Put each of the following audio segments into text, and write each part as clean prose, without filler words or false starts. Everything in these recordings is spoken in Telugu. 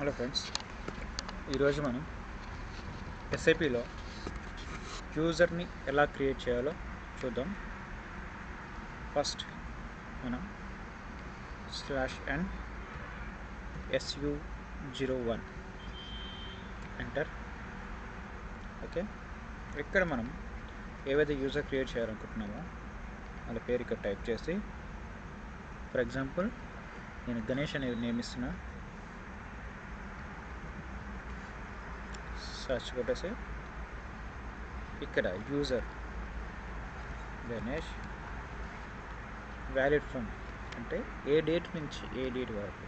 హలో ఫ్రెండ్స్, ఈరోజు మనం ఎస్ఐపిలో యూజర్ని ఎలా క్రియేట్ చేయాలో చూద్దాం. ఫస్ట్ మనం /n su01 ఎంటర్. ఓకే, ఇక్కడ మనం ఏవైతే యూజర్ క్రియేట్ చేయాలనుకుంటున్నామో వాళ్ళ పేరు ఇక్కడ టైప్ చేసి, ఫర్ ఎగ్జాంపుల్ నేను గణేష్ అనే నేమ్ ఇస్తున్నా. సర్చ్ కొట్టేసి ఇక్కడ యూజర్ గణేష్, వ్యాలిడ్ ఫ్రమ్ అంటే ఏ డేట్ నుంచి ఏ డేట్ వరకు,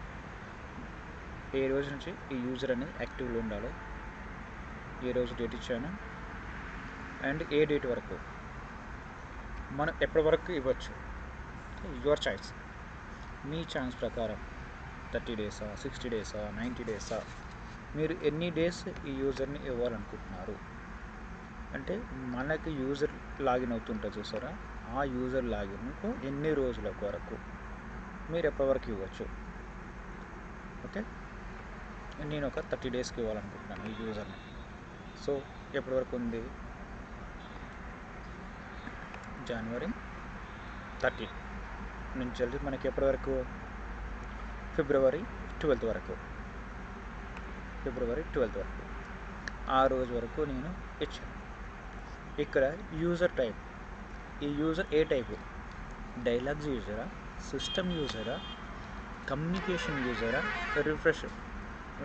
ఏ రోజు నుంచి ఈ యూజర్ అనేది యాక్టివ్లో ఉండాలి, ఏ రోజు డేట్ ఇచ్చాను అండ్ ఏ డేట్ వరకు, మనం ఎప్పటి వరకు ఇవ్వచ్చు, యువర్ చాయిస్, మీ ఛాన్స్ ప్రకారం 30 డేసా, 60 డేసా, 90 డేసా, మీరు ఎన్ని డేస్ ఈ యూజర్ని ఇవ్వాలనుకుంటున్నారు. అంటే మనకి యూజర్ లాగిన్ అవుతుంటుంది చూసారా, ఆ యూజర్ లాగిన్కు ఎన్ని రోజుల వరకు మీరు ఎప్పటివరకు ఇవ్వచ్చు. ఓకే, నేను ఒక 30 డేస్కి ఇవ్వాలనుకుంటున్నాను ఈ యూజర్ని. సో ఎప్పటి వరకు ఉంది, జనవరి 30 నుంచి వెళ్ళి మనకి ఎప్పటి వరకు, ఫిబ్రవరి 12 వరకు, ఆ రోజు వరకు నేను ఇచ్చాను. ఇక్కడ యూజర్ టైప్, ఈ యూజర్ ఏ టైపు, డైలాగ్స్ యూజరా, సిస్టమ్ యూజరా, కమ్యూనికేషన్ యూజరా, రిఫ్రెష్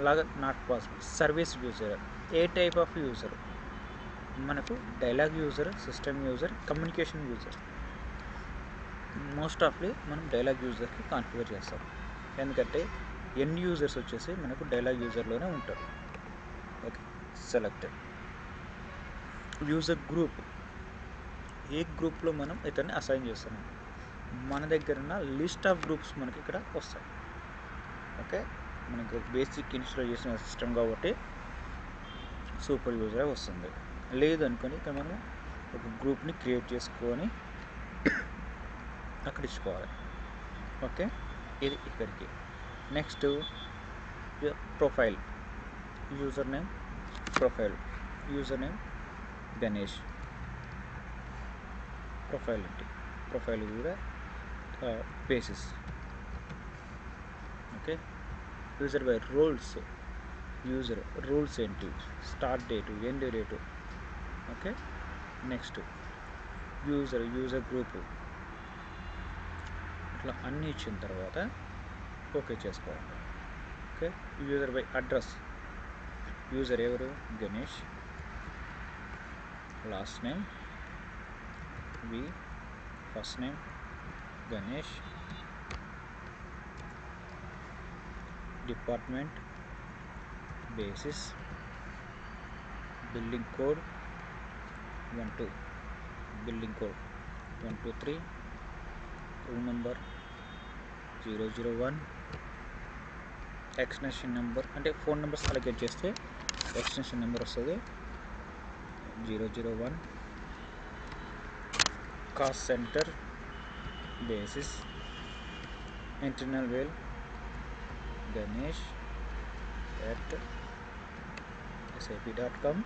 లాగా నాట్ పాసిబుల్, సర్వీస్ యూజరా, ఏ టైప్ ఆఫ్ యూజర్, మనకు dialog user, system user, communication user. Most ఆఫ్లీ మనం డైలాగ్ యూజర్కి కాన్ఫిగర్ చేస్తాం, ఎందుకంటే ఎండ్ యూజర్స్ వచ్చేసి మనకు డైలాగ్ యూజర్లోనే ఉంటారు. Okay, selected. యూజర్ గ్రూప్, ఏ గ్రూప్లో మనం ఇతన్ని అసైన్ చేస్తున్నాం, మన దగ్గర ఉన్న లిస్ట్ ఆఫ్ గ్రూప్స్ మనకి ఇక్కడ వస్తాయి. ఓకే, మనకు బేసిక్ ఇన్స్టాల్ చేసిన సిస్టమ్ కాబట్టి సూపర్ యూజరే వస్తుంది. లేదనుకొని ఇక్కడ మనం ఒక గ్రూప్ని క్రియేట్ చేసుకొని అక్కడ ఇచ్చుకోవాలి. ఓకే, ఇది ఇక్కడికి. Next profile, user name profile, user name Ganesh, profile కూడా basis. Okay, user by roles, user rules ఏంటి, start date, end date. Okay, next user group, ఇట్లా అన్నీ ఇచ్చిన తర్వాత ఓకే చేసుకోవాలి. Okay, user by address, user ఎవరు, Ganesh, last name V, first name Ganesh, department basis, building code 123, room number 001, extension number అంటే ఫోన్ నెంబర్స్ అలొకేట్ చేస్తే ఎక్స్టెన్షన్ నెంబర్ వస్తుంది 001, cost centre basis, internal mail ganesh@sap.com.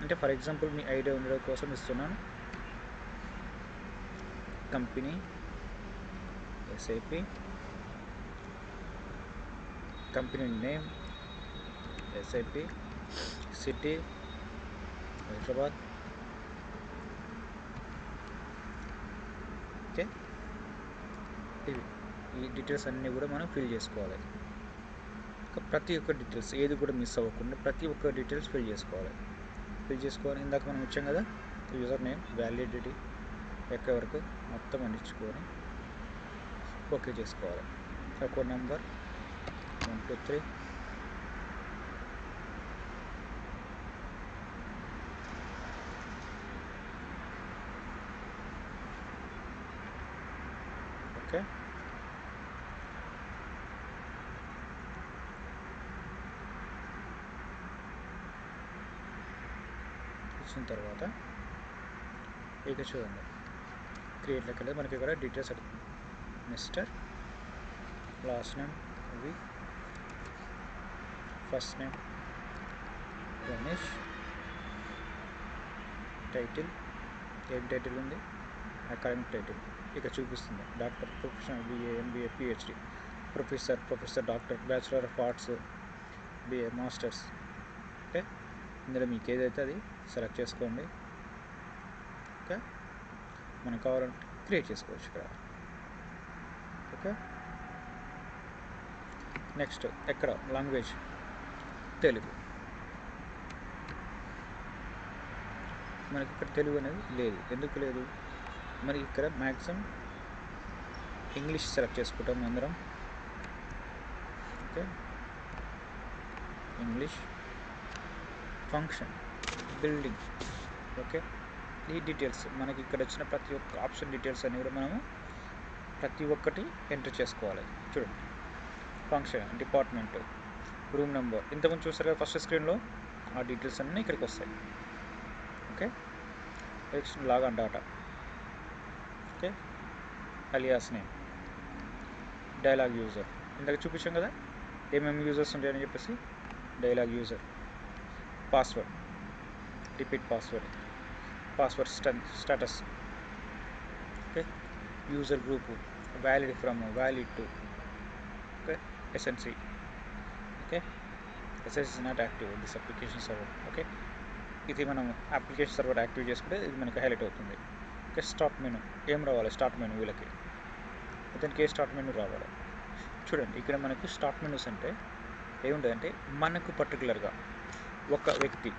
అంటే ఫర్ ఎగ్జాంపుల్ మీ ఐడియా ఉండడం కోసం ఇస్తున్నాను. Company SIP, company name SIP, city Hyderabad. Okay, ఇవి ఈ డీటెయిల్స్ అన్నీ కూడా మనం ఫిల్ చేసుకోవాలి. ప్రతి ఒక్క డీటెయిల్స్ ఏది కూడా మిస్ అవ్వకుండా ప్రతి ఒక్క డీటెయిల్స్ ఫిల్ చేసుకోవాలి. ఇందాక మనం ఇచ్చాం కదా, యూజర్ నేమ్, వ్యాలిడిటీ ఎక్కడి వరకు మొత్తం అందించుకొని ఓకే చేసుకోవాలి. Account number 123, okay. ఇచ్చిన తర్వాత ఇక చూడండి, క్రియేట్లోకి వెళ్ళి మనకి ఇక్కడ డీటెయిల్స్ అడుగుతుంది. Mister, last name V, first name Ramesh, title ఏం టైటిల్ ఉంది, అకాడమిక్ టైటిల్ ఇక చూపిస్తుంది. Doctor, professional, BA, MBA, PhD, professor, doctor, bachelor of arts, BA, masters. Okay, ఇందులో మీకు ఏదైతే అది సెలెక్ట్ చేసుకోండి. ఓకే, మనకు కావాలంటే క్రియేట్ చేసుకోవచ్చు ఇక్కడ. ఓకే, నెక్స్ట్ ఎక్కడ లాంగ్వేజ్ తెలుగు. మనకి ఇక్కడ తెలుగు అనేది లేదు. ఎందుకు లేదు? మరి ఇక్కడ మ్యాక్సిమం ఇంగ్లీష్ సెలెక్ట్ చేసుకుంటాం అందరం. Okay, English, function, building. Okay, ఈ డీటెయిల్స్ మనకి ఇక్కడ వచ్చిన ప్రతి ఒక్క ఆప్షన్ డీటెయిల్స్ అన్నీ కూడా మనము ప్రతి ఒక్కటి ఎంటర్ చేసుకోవాలి. చూడండి, ఫంక్షన్, డిపార్ట్మెంట్, రూమ్ నెంబర్, ఇంతకుముందు చూస్తారు కదా ఫస్ట్ స్క్రీన్లో, ఆ డీటెయిల్స్ అన్నీ ఇక్కడికి వస్తాయి. Okay, next log on data. Okay, alias name, dialogue user, ఇందాక చూపించాం కదా ఏమేమి యూజర్స్ ఉంటాయని చెప్పేసి. Dialogue user, password, repeat password, password status. Okay, user group, valid from, valid to. Okay, SNC. Okay, SNC is not active this application server. Okay, ఇది మనం అప్లికేషన్ సర్వర్ యాక్టివ్ చేసుకుంటే ఇది మనకి హైలైట్ అవుతుంది. ఓకే, స్టార్ట్ మెనూ ఏం రావాలి? స్టార్ట్ మెనూ వీళ్ళకి అతనికి ఏ స్టార్ట్ మెనూ రావాలి? చూడండి, ఇక్కడ మనకు స్టార్ట్ మెనూస్ అంటే ఏముంటుందంటే మనకు పర్టికులర్గా ఒక వ్యక్తి,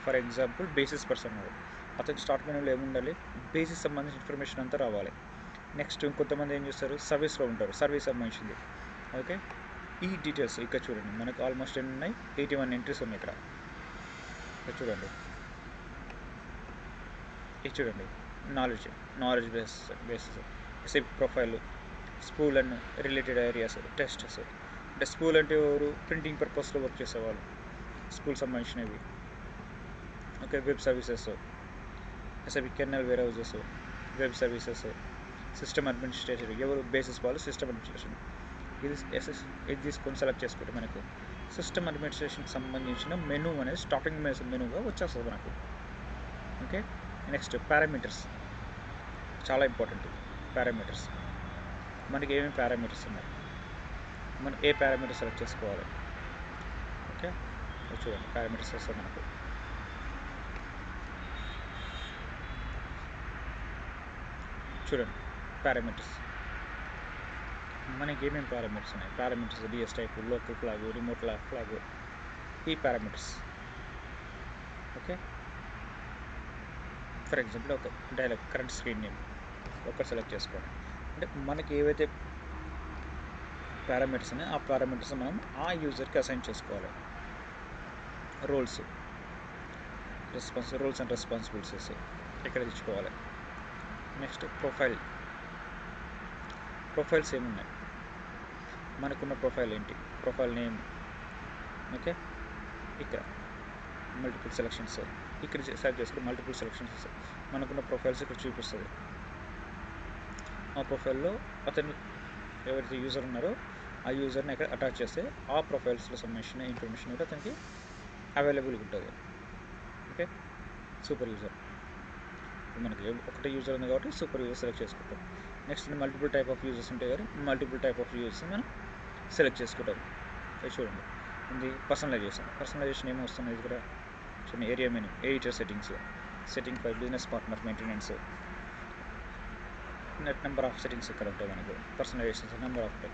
ఫర్ ఎగ్జాంపుల్ బేసిస్ పర్సన్ ఉన్నారు, అతనికి స్టార్ట్ మెనూలో ఏముండాలి? బేసిస్ సంబంధించిన ఇన్ఫర్మేషన్ అంతా రావాలి. నెక్స్ట్ ఇంకొంతమంది ఏం చేస్తారు, సర్వీస్లో ఉంటారు, సర్వీస్ సంబంధించింది. ఓకే, ఈ డీటెయిల్స్ ఇక్కడ చూడండి, మనకు ఆల్మోస్ట్ ఎన్ని ఉన్నాయి? 81 ఎంట్రీస్ ఉన్నాయి ఇక్కడ. చూడండి, ఇది చూడండి, knowledge bases, SIP profile, school and related areas, tests. అంటే స్కూల్ అంటే ఎవరు? ప్రింటింగ్ పర్పస్లో వర్క్ చేసేవాళ్ళు, స్కూల్ సంబంధించినవి. Okay, web services, SIP kernel warehouses, web services, system administration, ఎవరు? బేసిస్ వాళ్ళు సిస్టమ్ అడ్మినిస్ట్రేషన్. ఇది తీసుకొని సెలెక్ట్ చేసుకుంటే మనకు సిస్టమ్ అడ్మినిస్ట్రేషన్కి సంబంధించిన మెనూ అనేది స్టార్టింగ్ మెనూగా వచ్చేస్తుంది మనకు. ఓకే, నెక్స్ట్ పారామీటర్స్, చాలా ఇంపార్టెంట్. పారామీటర్స్ మనకి ఏమేమి పారామీటర్స్ ఉన్నాయి, మనం ఏ పారామీటర్స్ సెలెక్ట్ చేసుకోవాలి. ఓకే, చూడండి, పారామీటర్స్ వస్తాయి మనకు. చూడండి, పారామీటర్స్ మనకి ఏమేమి పారామీటర్స్ ఉన్నాయి. Parameters DS type, local flag, remote flag, ఈ పారామీటర్స్. ఓకే, ఫర్ ఎగ్జాంపుల్ ఒక డైలాగ్ కరెంట్ స్క్రీన్ నేమ్ ఒకటి సెలెక్ట్ చేసుకోండి. అంటే మనకి ఏవైతే పారామీటర్స్ ఉన్నాయో ఆ పారామీటర్స్ మనం ఆ యూజర్కి అసైన్ చేసుకోవాలి. రోల్స్ అండ్ రెస్పాన్సిబిలిటీస్ ఇక్కడ తెచ్చుకోవాలి. నెక్స్ట్ ప్రొఫైల్స్ ఏమున్నాయి, మనకున్న ప్రొఫైల్ ఏంటి, ప్రొఫైల్ నేమ్. ఓకే, ఇక్కడ మల్టిపుల్ సెలెక్షన్స్, ఇక్కడ సెలెక్ట్ చేసుకుని మల్టిపుల్ సెలెక్షన్స్ మనకున్న ప్రొఫైల్స్ ఇక్కడ చూపిస్తుంది. ఆ ప్రొఫైల్లో అతను ఎవరైతే యూజర్ ఉన్నారో ఆ యూజర్ని ఇక్కడ అటాచ్ చేస్తే ఆ ప్రొఫైల్స్లో సంబంధించిన ఇన్ఫర్మేషన్ కూడా అతనికి అవైలబుల్గా ఉంటుంది. ఓకే, సూపర్ యూజర్, మనకి ఒకటే యూజర్ ఉంది కాబట్టి సూపర్ యూజర్ సెలెక్ట్ చేసుకుంటాం. Next multiple type of users ఉంటాయి కానీ మల్టిపుల్ టైప్ ఆఫ్ యూజర్స్ మనం సెలెక్ట్ చేసుకుంటాం. చూడండి, ఇది పర్సనలైజేషన్ ఏమో వస్తుంది ఇక్కడ. చూడండి, area menu, editor setting file, business partner maintenance, number of settings ఇక్కడ ఉంటాయి మనకు. పర్సనలైజేషన్స్ నెంబర్ ఆఫ్ ఉంటాయి.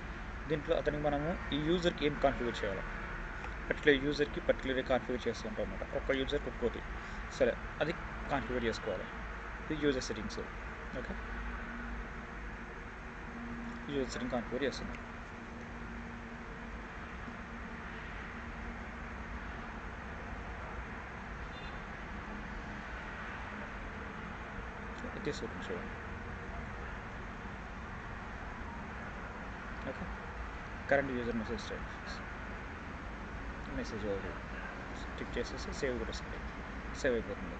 దీంట్లో అతనికి మనము ఈ యూజర్కి ఏం కాన్ఫిగర్ చేయాలి, పర్టికులర్గా కాన్ఫిగర్ చేస్తూ ఉంటాం అన్నమాట. ఒక్క యూజర్కి ఒక్కోటి, సరే అది కాన్ఫిగర్ చేసుకోవాలి. ఇది user settings. Okay, user setting configure చేస్తున్నాం. తీసుకుంటాం చూడండి. Okay, current user message tick చేసేసి సేవ్ కొట్టేస్తుంది, సేవ్ అయిపోతుంది.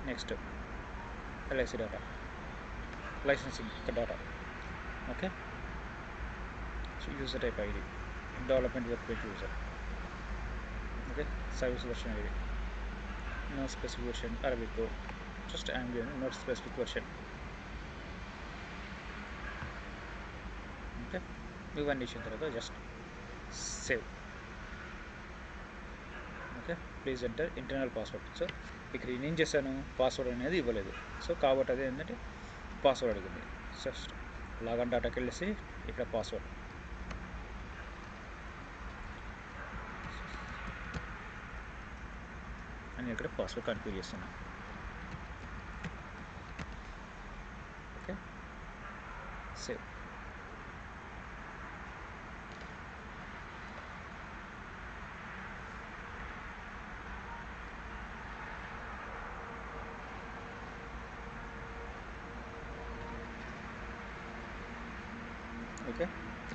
Next LIC data, licensing data. Okay, user type ID, development work bench user. Okay, service version ID. No specific version, Arabic code. Just I am giving not specific version. Okay, ఇవన్నీ ఇచ్చిన తర్వాత just save. Okay, please enter internal password. So ఇక్కడ నేను చేశాను, పాస్వర్డ్ అనేది ఇవ్వలేదు. సో కాబట్టి అది ఏంటంటే పాస్వర్డ్ అడిగింది. జస్ట్ లాగన్ డాటాకి వెళ్ళేసి ఇక్కడ పాస్వర్డ్ అని ఇక్కడ పాస్వర్డ్ కన్ఫ్యూజ్ చేస్తున్నాను. Okay, save. ఓకే,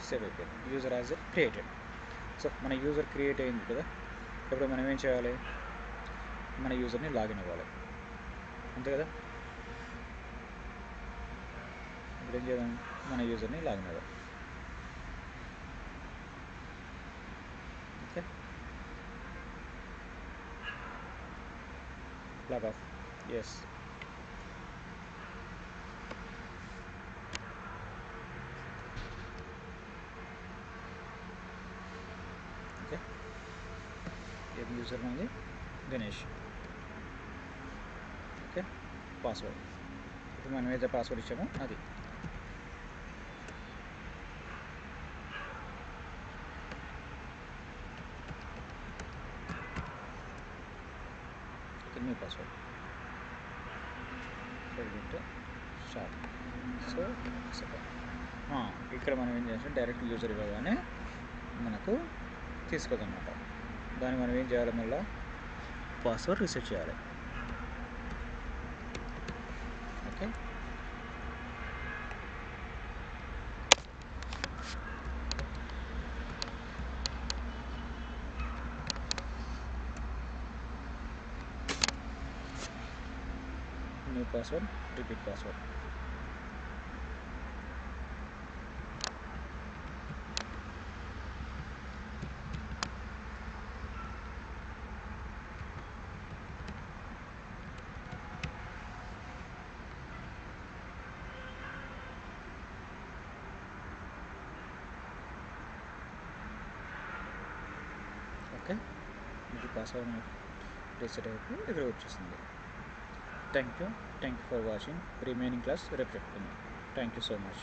సేవ్ అయిపోయింది. User as created. సో మన యూజర్ క్రియేట్ అయింది కదా. ఇప్పుడు మనం ఏం చేయాలి, మన యూజర్ని లాగిన్ అవ్వాలి, అంతే కదా. ఇప్పుడు ఏం చేద్దాం, మన యూజర్ని లాగిన్ అవ్వాలి. Okay, log off. Yes, okay. ఏం యూజర్ ఉంది, గణేష్. ఓకే, పాస్వర్డ్ ఇప్పుడు మనం ఏదైతే పాస్వర్డ్ ఇచ్చామో అది. New password start. సో ఇక్కడ మనం ఏం చేయాలంటే డైరెక్ట్ యూజర్ ఇవ్వగానే మనకు తీసుకోదన్నమాట. దాన్ని మనం ఏం చేయాలి, మళ్ళీ పాస్వర్డ్ రీసెట్ చేయాలి. Okay, new password, repeat password. Okay, ఇది పాస్వర్డ్ రీసెట్ అయిపోయి ఇక్కడ వచ్చేసింది. Thank you for watching. Remaining class రేపు చెప్తున్నాను. Thank you so much.